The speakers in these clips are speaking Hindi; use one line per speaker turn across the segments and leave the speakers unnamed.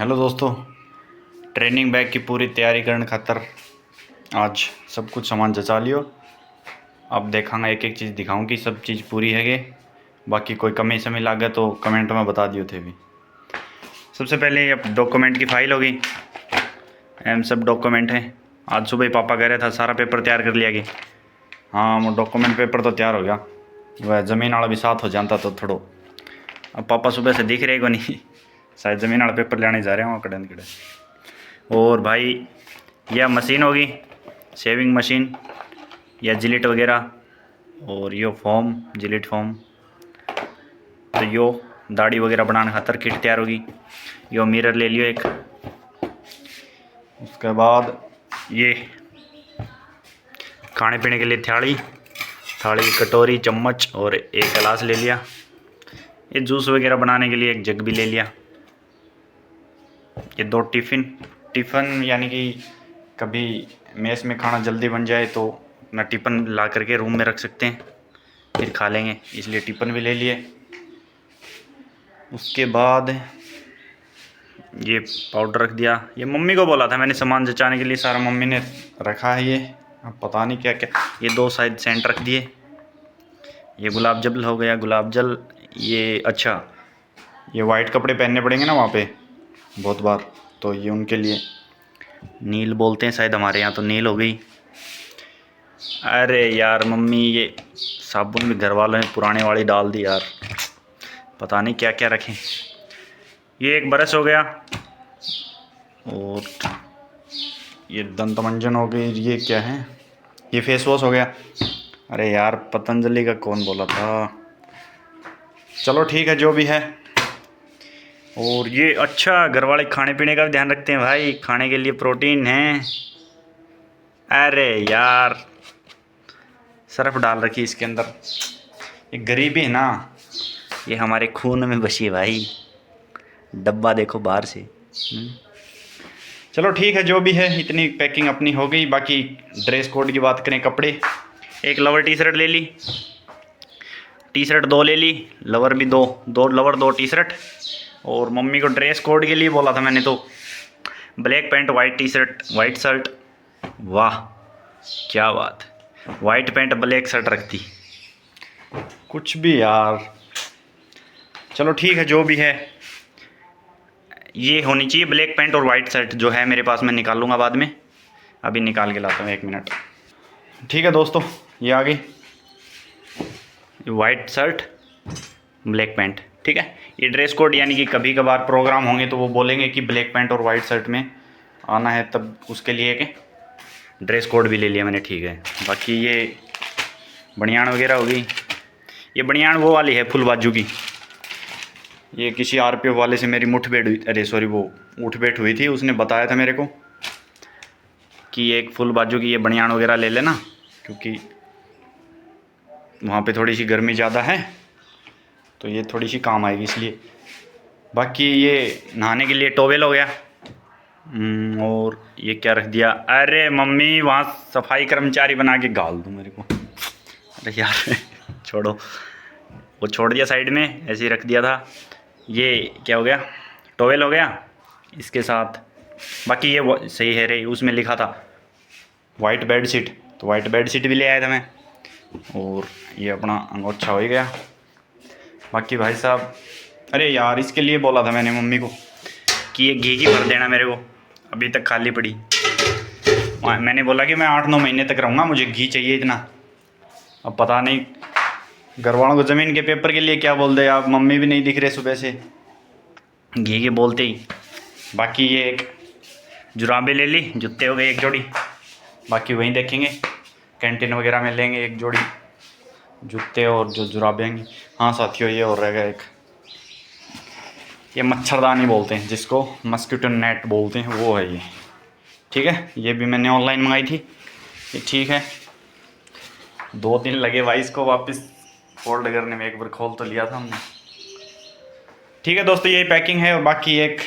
हेलो दोस्तों, ट्रेनिंग बैग की पूरी तैयारी करने खातर आज सब कुछ सामान जचा लियो। अब देखांगा, एक एक चीज़ दिखाऊं कि सब चीज़ पूरी है कि बाकी कोई कमी शमी लागे तो कमेंट में बता दियो थे भी। सबसे पहले अब डॉक्यूमेंट की फ़ाइल होगी, एम सब डॉक्यूमेंट हैं। आज सुबह ही पापा कह रहे था सारा पेपर तैयार कर लिया कि हाँ वो डॉक्यूमेंट पेपर तो तैयार हो गया, वह ज़मीन वाला भी साथ हो जाता तो थोड़ो। अब पापा सुबह से दिख रहे को नहीं, शायद ज़मीन वाला पेपर लेने जा रहे हो कड़े न कड़े। और भाई यह मशीन होगी, शेविंग मशीन या जिलेट वगैरह, और यो फॉर्म जिलेट फॉर्म, तो यो दाढ़ी वगैरह बनाने खातर किट तैयार होगी। यो मिरर ले लियो एक। उसके बाद ये खाने पीने के लिए थाली, कटोरी, चम्मच और एक गिलास ले लिया। ये जूस वगैरह बनाने के लिए एक जग भी ले लिया। ये दो टिफ़िन यानी कि कभी मेस में खाना जल्दी बन जाए तो अपना टिफ़िन ला करके रूम में रख सकते हैं, फिर खा लेंगे, इसलिए टिफ़िन भी ले लिए। उसके बाद ये पाउडर रख दिया। ये मम्मी को बोला था मैंने सामान जचाने के लिए, सारा मम्मी ने रखा है। ये अब पता नहीं क्या क्या। ये दो साइड सेंट रख दिए। ये गुलाब जल हो गया, गुलाब जल। ये अच्छा, ये वाइट कपड़े पहनने पड़ेंगे ना वहाँ पे बहुत बार, तो ये उनके लिए नील बोलते हैं शायद, हमारे यहाँ तो नील हो गई। अरे यार मम्मी, ये साबुन भी घर वालों ने पुराने वाली डाल दी यार, पता नहीं क्या क्या रखें। ये एक ब्रश हो गया, और ये दंत मंजन हो गई। ये क्या है? ये फेस वॉश हो गया। अरे यार पतंजलि का कौन बोला था, चलो ठीक है जो भी है। और ये अच्छा, घर वाले खाने पीने का भी ध्यान रखते हैं भाई, खाने के लिए प्रोटीन है। अरे यार सर्फ डाल रखी इसके अंदर। ये गरीबी है ना, ये हमारे खून में बसी है भाई। डब्बा देखो बाहर से। चलो ठीक है जो भी है, इतनी पैकिंग अपनी हो गई। बाकी ड्रेस कोड की बात करें, कपड़े एक लोअर टी शर्ट ले ली, टी शर्ट दो ले ली, लोअर भी दो लोअर दो टी शर्ट। और मम्मी को ड्रेस कोड के लिए बोला था मैंने तो black pant white T shirt white shirt. वाह क्या बात, वाइट पैंट ब्लैक शर्ट रखती, कुछ भी यार। चलो ठीक है जो भी है, ये होनी चाहिए ब्लैक पैंट और वाइट शर्ट। जो है मेरे पास मैं निकाल लूँगा बाद में, अभी निकाल के लाता हूँ, एक मिनट। ठीक है दोस्तों, ये आ गई वाइट शर्ट ब्लैक पैंट। ठीक है, ये ड्रेस कोड यानी कि कभी कभार प्रोग्राम होंगे तो वो बोलेंगे कि ब्लैक पैंट और वाइट शर्ट में आना है, तब उसके लिए के ड्रेस कोड भी ले लिया मैंने। ठीक है, बाकी ये बनियान वगैरह होगी। ये बनियान वो वाली है फुल बाजू की। ये किसी आरपीएफ वाले से मेरी मुठभेड़ हुई, अरे सॉरी वो उठभेड़ हुई थी, उसने बताया था मेरे को कि एक फुल बाजू की ये बनियान वगैरह ले लेना, क्योंकि वहाँ पे थोड़ी सी गर्मी ज़्यादा है तो ये थोड़ी सी काम आएगी इसलिए। बाकी ये नहाने के लिए टॉवेल हो गया। और ये क्या रख दिया, अरे मम्मी वहाँ सफाई कर्मचारी बना के गाल दूँ मेरे को। अरे यार छोड़ो, वो छोड़ दिया साइड में, ऐसे ही रख दिया था। ये क्या हो गया, टॉवेल हो गया इसके साथ। बाकी ये सही है रे, उसमें लिखा था वाइट बेड शीट, तो वाइट बेड शीट भी ले आया था मैं। और ये अपना अंगोछा हो ही गया। बाकी भाई साहब, अरे यार इसके लिए बोला था मैंने मम्मी को कि ये घी की भर देना मेरे को, अभी तक खाली पड़ी। मैंने बोला कि मैं 8-9 महीने तक रहूँगा, मुझे घी चाहिए इतना। अब पता नहीं घर वालों को ज़मीन के पेपर के लिए क्या बोल दे। आप मम्मी भी नहीं दिख रहे सुबह से घी के बोलते ही। बाकी ये एक जुराबें ले ली, जूते हो गए एक जोड़ी। बाकी वहीं देखेंगे, कैंटीन वगैरह में लेंगे एक जोड़ी जूते और जो जुराबें हैं। हाँ साथियों, ये और रह गया एक, ये मच्छरदानी बोलते हैं जिसको, मस्कीटो नेट बोलते हैं, वो है ये। ठीक है, ये भी मैंने ऑनलाइन मंगाई थी। ये ठीक है, 2 दिन लगे भाई इसको वापस फोल्ड करने में, एक बार खोल तो लिया था हमने। ठीक है दोस्तों, यही पैकिंग है। और बाकी एक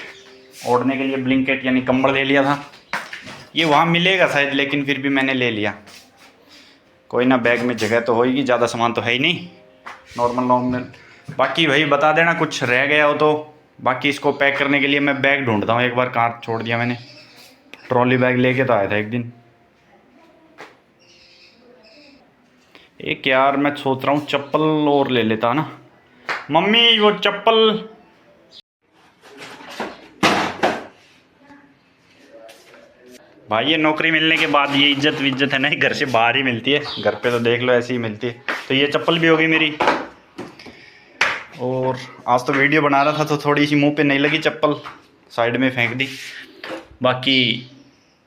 ओढ़ने के लिए ब्लैंकेट यानी कंबल ले लिया था। ये वहाँ मिलेगा शायद, लेकिन फिर भी मैंने ले लिया। कोई ना, बैग में जगह तो होगी, ज़्यादा सामान तो है ही नहीं, नॉर्मल। बाकी भाई बता देना कुछ रह गया हो तो, बाकी इसको पैक करने के लिए मैं बैग ढूंढता हूँ। एक बार कहाँ छोड़ दिया मैंने, ट्रॉली बैग लेके तो आया था एक दिन। एक यार मैं सोच रहा हूँ चप्पल और ले लेता ना। मम्मी वो चप्पल, भाई ये नौकरी मिलने के बाद ये इज्जत विज्जत है ना, घर से बाहर ही मिलती है। घर पे तो देख लो ऐसी ही मिलती है। तो ये चप्पल भी होगी मेरी। और आज तो वीडियो बना रहा था तो थोड़ी सी मुंह पे नहीं लगी चप्पल, साइड में फेंक दी। बाकी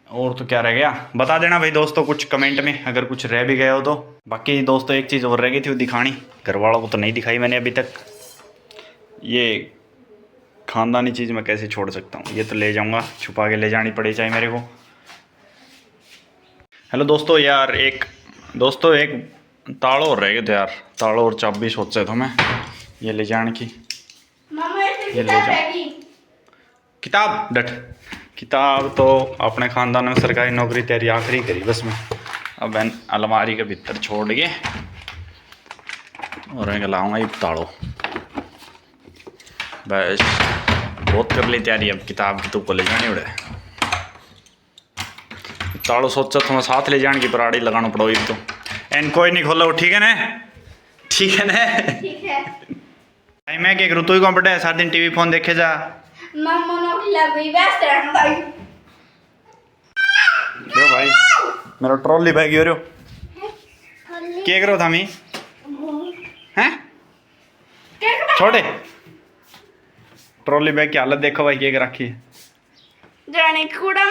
और तो क्या रह गया, बता देना भाई दोस्तों कुछ कमेंट में अगर कुछ रह भी गया हो तो। बाकी दोस्तों एक चीज़ और रह गई थी वो दिखानी, घर वालों को तो नहीं दिखाई मैंने अभी तक। ये ख़ानदानी चीज़ मैं कैसे छोड़ सकता हूँ, ये तो ले जाऊँगा, छुपा के ले जानी पड़े चाहे मेरे को। हेलो दोस्तों, यार एक तालो और रह गए थे यार, तालो और चाबी सोचा था मैं ये ले जाने की। ये ले जा किताब डट, किताब तो अपने ख़ानदान में सरकारी नौकरी तैयारी आखिरी करी बस मैं। अब अलमारी के भीतर छोड़ के और मैं लाऊंगा ये तालो। बस बहुत कर ली तैयारी, अब किताब की तो ले जानी उड़े। तालो सोचा तो मैं साथ ले जाने की पराड़ी लगाना पड़ो तो। एन कोई नहीं खोलो, ठीक है ना? ठीक है ना?
ठीक है
भाई मैं क्या करूँ, तू ही कौन बैठा है सारा दिन टीवी फोन देखे जा।
मम्मा नौकरी लग गई, व्यस्त रहना भाई।
क्यों भाई मेरा ट्रॉली बैग हो रहा क्या करो था मी हैं छोड़े ट्रॉली बैग की हालत देखो भाई क्या रखी है।
जाने कूड़ा